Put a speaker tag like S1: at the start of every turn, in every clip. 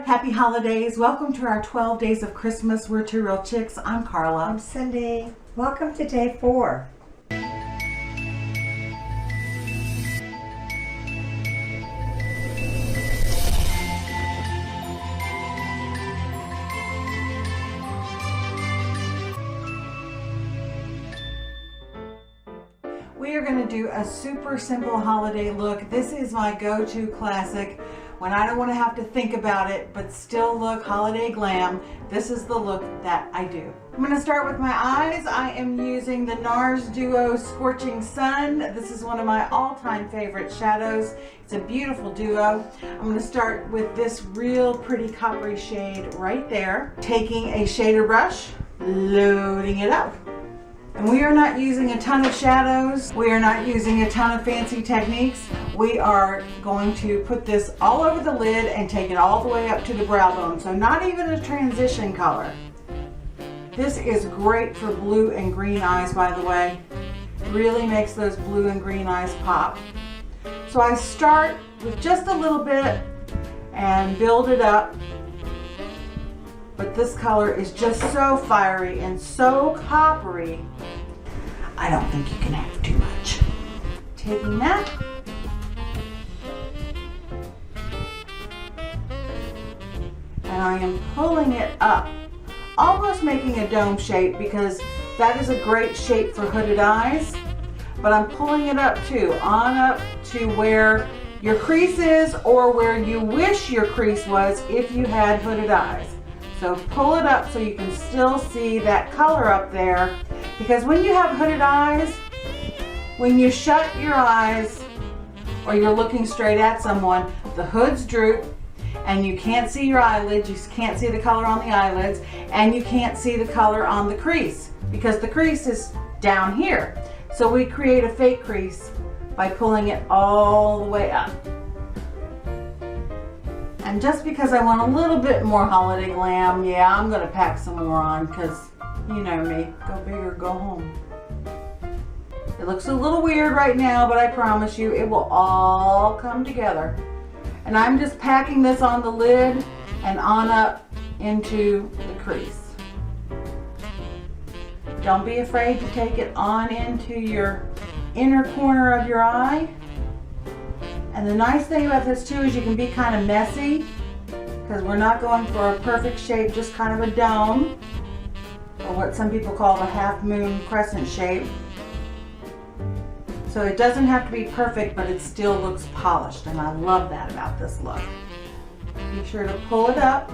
S1: Happy holidays. Welcome to our 12 days of Christmas. We're two real chicks. I'm Carla.
S2: I'm Cindy. Welcome to day 4.
S1: We are going to do a super simple holiday look. This is my go-to classic when I don't want to have to think about it but still look holiday glam. This is the look that I do. I'm going to start with my eyes. I am using the NARS Duo Scorching Sun. This is one of my all-time favorite shadows. It's a beautiful duo. I'm going to start with this real pretty coppery shade right there. Taking a shader brush, loading it up. And we are not using a ton of shadows. We are not using a ton of fancy techniques. We are going to put this all over the lid and take it all the way up to the brow bone. So not even a transition color. This is great for blue and green eyes, by the way. Really makes those blue and green eyes pop. So I start with just a little bit and build it up. But this color is just so fiery and so coppery, I don't think you can have too much. Taking that, and I am pulling it up, almost making a dome shape because that is a great shape for hooded eyes, but I'm pulling it up too, on up to where your crease is or where you wish your crease was if you had hooded eyes. So pull it up so you can still see that color up there, because when you have hooded eyes, when you shut your eyes or you're looking straight at someone, the hoods droop and you can't see your eyelids, you can't see the color on the eyelids, and you can't see the color on the crease because the crease is down here. So we create a fake crease by pulling it all the way up. And just because I want a little bit more holiday glam, yeah, I'm going to pack some more on because you know me, go big or go home. It looks a little weird right now, but I promise you it will all come together. And I'm just packing this on the lid and on up into the crease. Don't be afraid to take it on into your inner corner of your eye. And the nice thing about this too is you can be kind of messy because we're not going for a perfect shape, just kind of a dome, or what some people call the half moon crescent shape. So it doesn't have to be perfect, but it still looks polished, and I love that about this look. Be sure to pull it up.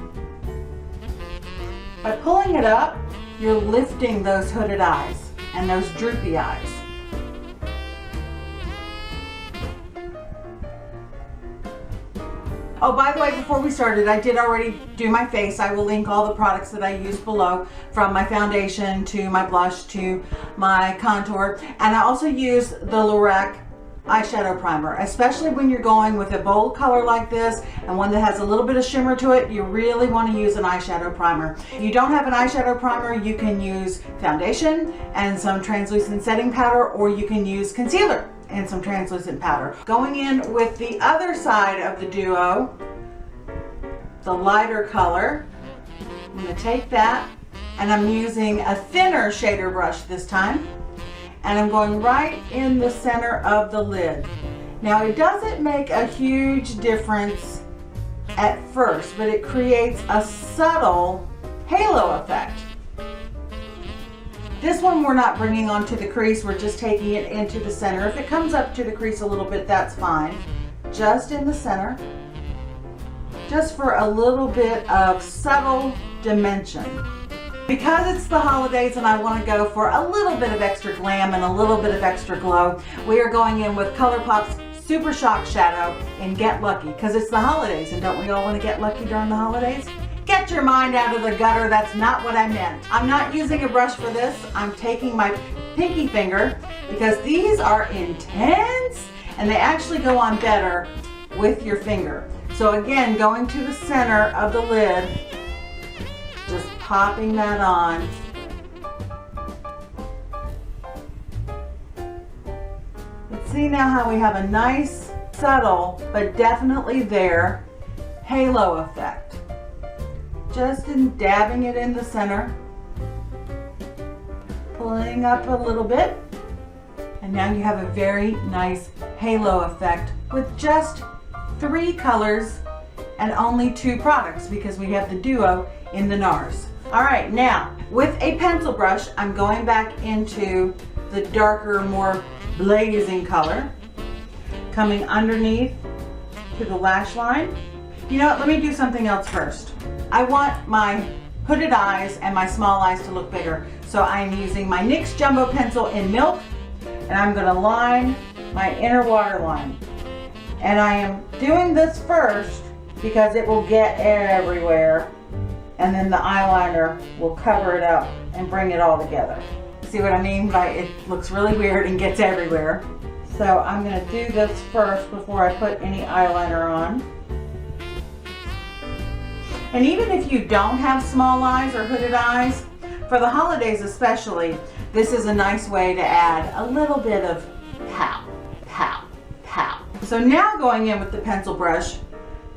S1: By pulling it up, you're lifting those hooded eyes and those droopy eyes. Oh, by the way, before we started, I did already do my face. I will link all the products that I use below, from my foundation to my blush to my contour. And I also use the Lorac eyeshadow primer, especially when you're going with a bold color like this and one that has a little bit of shimmer to it. You really want to use an eyeshadow primer. If you don't have an eyeshadow primer, you can use foundation and some translucent setting powder, or you can use concealer and some translucent powder. Going in with the other side of the duo, the lighter color, I'm going to take that, and I'm using a thinner shader brush this time, and I'm going right in the center of the lid. Now it doesn't make a huge difference at first, but it creates a subtle halo effect. This one we're not bringing onto the crease, we're just taking it into the center. If it comes up to the crease a little bit, that's fine. Just in the center, just for a little bit of subtle dimension. Because it's the holidays and I want to go for a little bit of extra glam and a little bit of extra glow, we are going in with ColourPop's Super Shock Shadow in Get Lucky, because it's the holidays, and don't we all want to get lucky during the holidays? Get your mind out of the gutter, that's not what I meant. I'm not using a brush for this. I'm taking my pinky finger because these are intense and they actually go on better with your finger. So again, going to the center of the lid, just popping that on. Let's see now how we have a nice, subtle, but definitely there halo effect. just in dabbing it in the center, pulling up a little bit, and now you have a very nice halo effect with just 3 colors and only 2 products because we have the duo in the NARS. All right, now with a pencil brush, I'm going back into the darker, more blazing color, coming underneath to the lash line. You know what, let me do something else first. I want my hooded eyes and my small eyes to look bigger. So I'm using my NYX Jumbo Pencil in Milk, and I'm gonna line my inner waterline. And I am doing this first because it will get everywhere, and then the eyeliner will cover it up and bring it all together. See what I mean by it looks really weird and gets everywhere? So I'm gonna do this first before I put any eyeliner on. And even if you don't have small eyes or hooded eyes, for the holidays especially, this is a nice way to add a little bit of pow, pow, pow. So now going in with the pencil brush,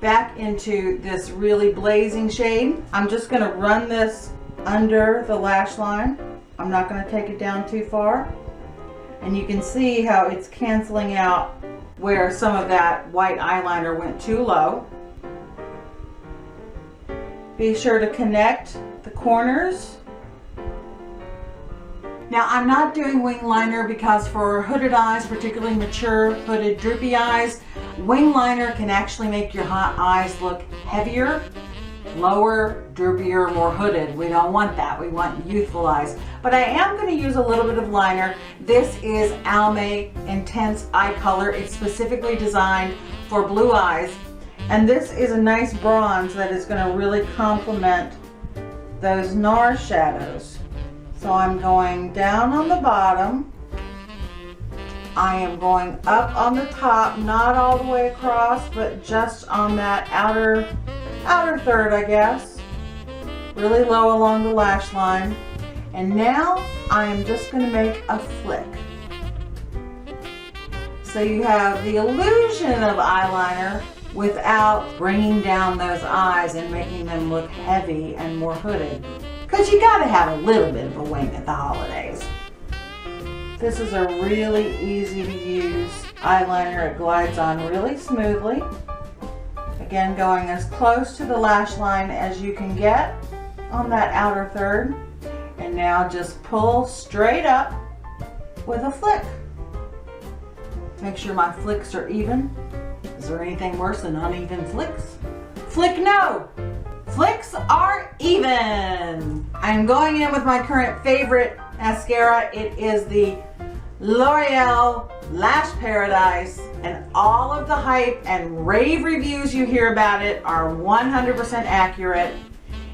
S1: back into this really blazing shade, I'm just gonna run this under the lash line. I'm not gonna take it down too far. And you can see how it's canceling out where some of that white eyeliner went too low. Be sure to connect the corners. Now I'm not doing wing liner because for hooded eyes, particularly mature hooded droopy eyes, wing liner can actually make your eyes look heavier, lower, droopier, more hooded. We don't want that. We want youthful eyes. But I am going to use a little bit of liner. This is Almay Intense Eye Color. It's specifically designed for blue eyes. And this is a nice bronze that is going to really complement those NARS shadows. So I'm going down on the bottom. I am going up on the top, not all the way across, but just on that outer third, I guess. Really low along the lash line. And now I am just going to make a flick. So you have the illusion of eyeliner without bringing down those eyes and making them look heavy and more hooded. Because you gotta have a little bit of a wing at the holidays. This is a really easy to use eyeliner. It glides on really smoothly. Again, going as close to the lash line as you can get on that outer third. And now just pull straight up with a flick. Make sure my flicks are even. Is there anything worse than uneven flicks? Flick no! Flicks are even! I'm going in with my current favorite mascara. It is the L'Oreal Lash Paradise, and all of the hype and rave reviews you hear about it are 100% accurate.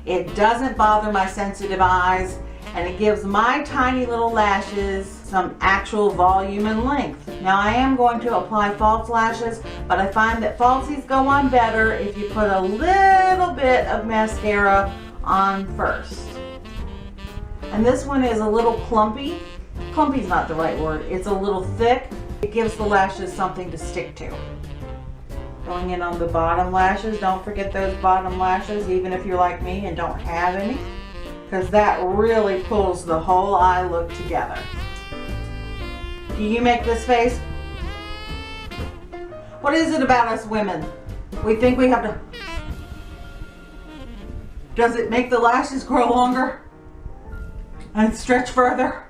S1: It doesn't bother my sensitive eyes, and it gives my tiny little lashes some actual volume and length. Now I am going to apply false lashes, but I find that falsies go on better if you put a little bit of mascara on first. And this one is a little clumpy. Clumpy's not the right word. It's a little thick. It gives the lashes something to stick to. Going in on the bottom lashes. Don't forget those bottom lashes, even if you're like me and don't have any, because that really pulls the whole eye look together. Do you make this face? What is it about us women? We think we have to... Does it make the lashes grow longer and stretch further?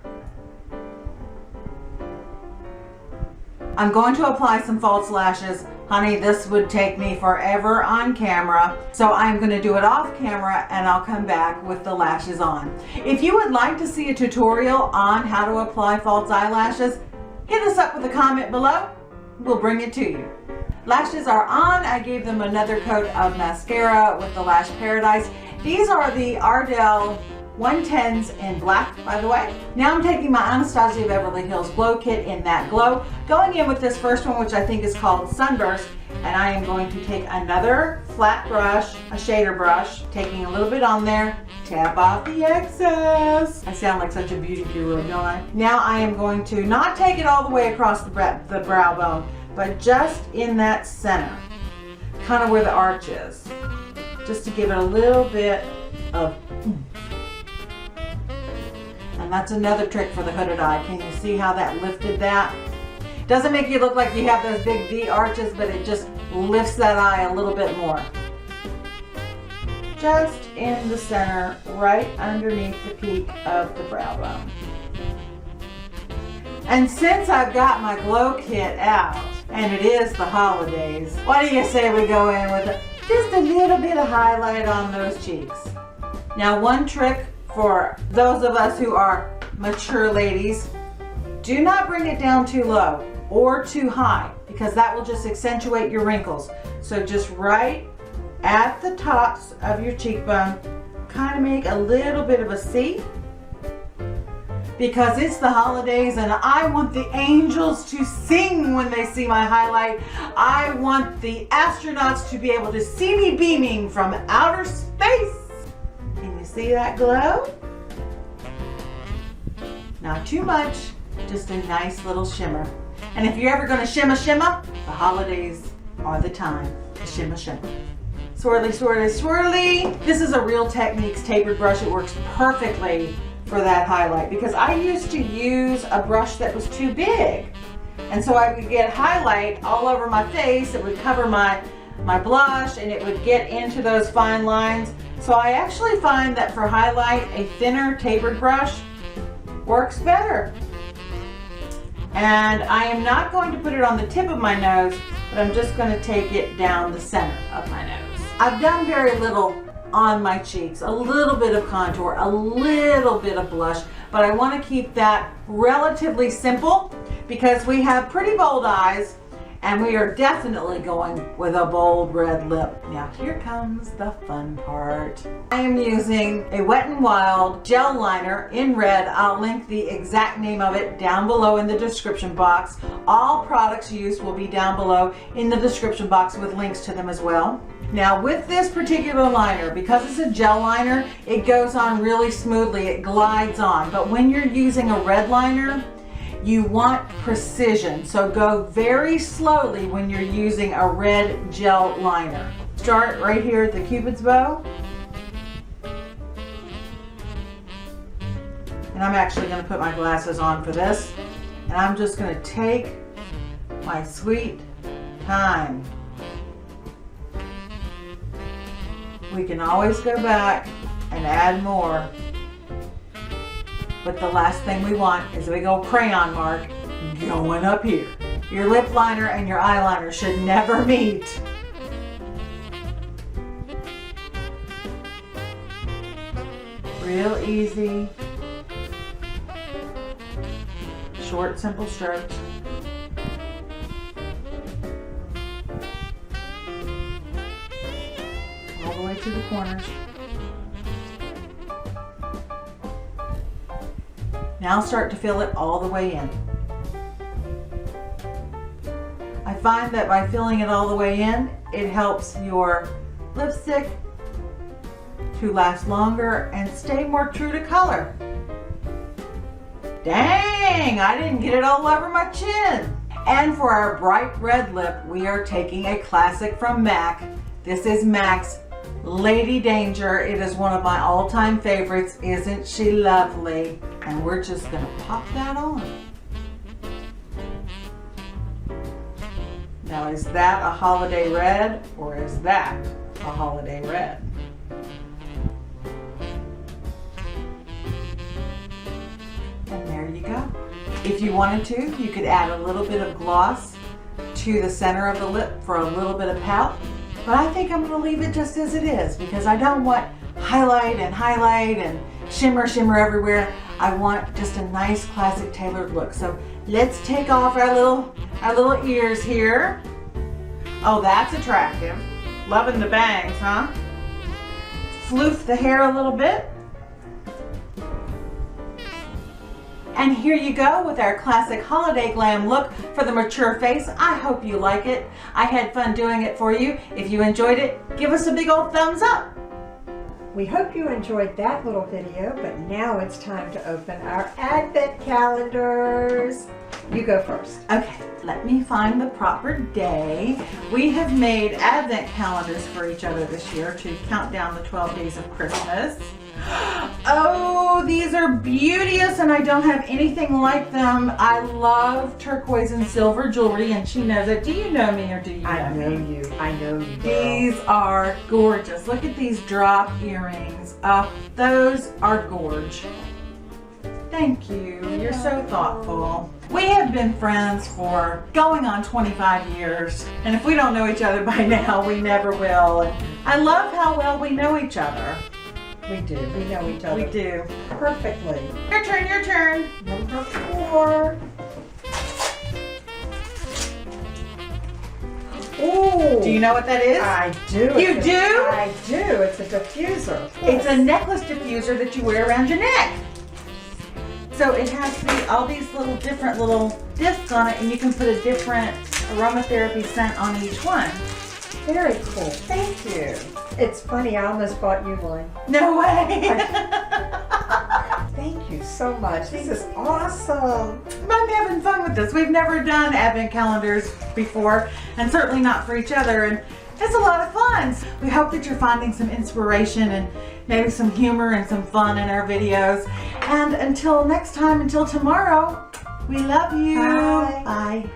S1: I'm going to apply some false lashes. Honey, this would take me forever on camera, so I'm going to do it off camera and I'll come back with the lashes on. If you would like to see a tutorial on how to apply false eyelashes, hit us up with a comment below. We'll bring it to you. Lashes are on. I gave them another coat of mascara with the Lash Paradise. These are the Ardell 110s in black, by the way. Now I'm taking my Anastasia Beverly Hills Glow Kit in that glow, going in with this first one, which I think is called Sunburst, and I am going to take another flat brush, a shader brush, taking a little bit on there, tap off the excess. I sound like such a beauty guru, don't I? Now I am going to not take it all the way across the brow bone, but just in that center, kind of where the arch is, just to give it a little bit of And that's another trick for the hooded eye. Can you see how that lifted that? Doesn't make you look like you have those big V arches, but it just lifts that eye a little bit more. Just in the center, right underneath the peak of the brow bone. And since I've got my glow kit out, and it is the holidays, what do you say we go in with just a little bit of highlight on those cheeks? Now, one trick for those of us who are mature ladies, do not bring it down too low or too high, because that will just accentuate your wrinkles. So just right at the tops of your cheekbone, kind of make a little bit of a C, because it's the holidays and I want the angels to sing when they see my highlight. I want the astronauts to be able to see me beaming from outer space. Can you see that glow? Not too much, just a nice little shimmer. And if you're ever going to shimmer, the holidays are the time to shimmer. Swirly, swirly, swirly. This is a Real Techniques tapered brush. It works perfectly for that highlight, because I used to use a brush that was too big. And so I would get highlight all over my face. It would cover my blush and it would get into those fine lines. So I actually find that for highlight, a thinner tapered brush works better. And I am not going to put it on the tip of my nose, but I'm just going to take it down the center of my nose. I've done very little on my cheeks, a little bit of contour, a little bit of blush, but I want to keep that relatively simple because we have pretty bold eyes and we are definitely going with a bold red lip. Now here comes the fun part. I am using a Wet n Wild gel liner in red. I'll link the exact name of it down below in the description box. All products used will be down below in the description box with links to them as well. Now with this particular liner, because it's a gel liner, it goes on really smoothly, it glides on. But when you're using a red liner, you want precision, so go very slowly when you're using a red gel liner. Start right here at the Cupid's bow. And I'm actually going to put my glasses on for this. And I'm just going to take my sweet time. We can always go back and add more. But the last thing we want is a big old crayon mark going up here. Your lip liner and your eyeliner should never meet. Real easy. Short, simple strokes. All the way to the corners. Now start to fill it all the way in. I find that by filling it all the way in, it helps your lipstick to last longer and stay more true to color. Dang, I didn't get it all over my chin. And for our bright red lip, we are taking a classic from MAC. This is MAC's Lady Danger. It is one of my all-time favorites. Isn't she lovely? And we're just gonna pop that on. Now, is that a holiday red or is that a holiday red? And there you go. If you wanted to, you could add a little bit of gloss to the center of the lip for a little bit of pout. But I think I'm gonna leave it just as it is because I don't want highlight and shimmer everywhere. I want just a nice classic tailored look. So let's take off our little ears here. Oh, that's attractive. Loving the bangs, huh? Floof the hair a little bit. And here you go with our classic holiday glam look for the mature face. I hope you like it. I had fun doing it for you. If you enjoyed it, give us a big old thumbs up.
S2: We hope you enjoyed that little video, but now it's time to open our advent calendars. You go first.
S1: Okay, let me find the proper day. We have made advent calendars for each other this year to count down the 12 days of Christmas. Oh, these are beauteous and I don't have anything like them. I love turquoise and silver jewelry and she knows it. Do you know me or do you know me?
S2: I know you. Girl.
S1: These are gorgeous. Look at these drop earrings. Those are gorgeous. Thank you. You're so thoughtful. We have been friends for going on 25 years. And if we don't know each other by now, we never will. And I love how well we know each other.
S2: We do. We know each other.
S1: We do.
S2: Perfectly.
S1: Your turn, your turn.
S2: Number 4. Ooh.
S1: Do you know what that is?
S2: I do.
S1: You do?
S2: I do. It's a diffuser.
S1: It's a necklace diffuser that you wear around your neck. So it has all these little different little discs on it and you can put a different aromatherapy scent on each one.
S2: Very cool. Thank you. It's funny, I almost bought you one.
S1: No way.
S2: Thank you so much. This is awesome.
S1: I'm having fun with this. We've never done advent calendars before and certainly not for each other. And it's a lot of fun. We hope that you're finding some inspiration and maybe some humor and some fun in our videos. And until next time, until tomorrow, we love you.
S2: Bye.
S1: Bye.